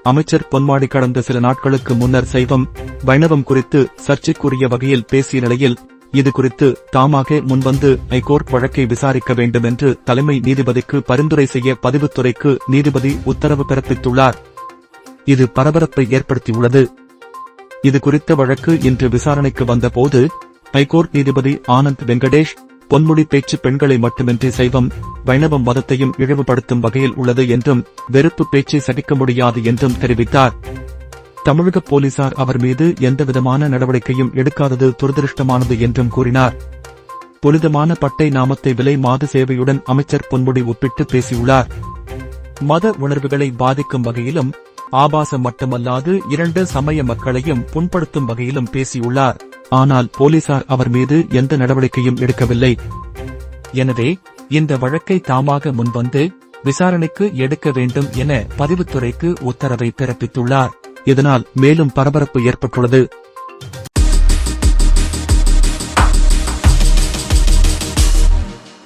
அமைச்சர் பொன்முடி கடந்த சில நாட்களுக்கு முன்னர் சைவம் வைணவம் குறித்து சர்ச்சைக்குரிய வகையில் பேசிய நிலையில் இது குறித்து தாமாக முன்வந்து ஐகோர்ட் வழக்கை விசாரிக்க வேண்டும் என்று தலைமை நீதிபதிக்கு பரிந்துரை செய்ய பதிவுத்துறைக்கு நீதிபதி உத்தரவு பிறப்பித்துள்ளார். இது பரபரப்பை ஏற்படுத்தியுள்ளது. இது குறித்த வழக்கு இன்று விசாரணைக்கு வந்தபோது ஐகோர்ட் நீதிபதி ஆனந்த் வெங்கடேஷ் பொன்முடி பேச்சு பெண்களை மட்டுமின்றி சைவம் வைணவம் மதத்தையும் இழிவுபடுத்தும் வகையில் உள்ளது என்றும் வெறுப்பு பேச்சை சகிக்க முடியாது என்றும் தெரிவித்தார். தமிழக போலீசார் அவர் மீது எந்தவிதமான நடவடிக்கையும் எடுக்காதது துரதிருஷ்டமானது என்றும் கூறினார். புனிதமான பட்டை நாமத்தை விலை மாத சேவையுடன் அமைச்சர் பொன்முடி ஒப்பிட்டு பேசியுள்ளார். மத உணர்வுகளை பாதிக்கும் வகையிலும் ஆபாசம் மட்டுமல்லாது 2 சமய மக்களையும் புண்படுத்தும் வகையிலும் பேசியுள்ளார். ஆனால் போலீசார் அவர் மீது எந்த நடவடிக்கையும் எடுக்கவில்லை. எனவே இந்த வழக்கை தாமாக முன்வந்து விசாரணைக்கு எடுக்க வேண்டும் என பதிவுத்துறைக்கு உத்தரவை பிறப்பித்துள்ளார். இதனால் மேலும் பரபரப்பு ஏற்பட்டுள்ளது.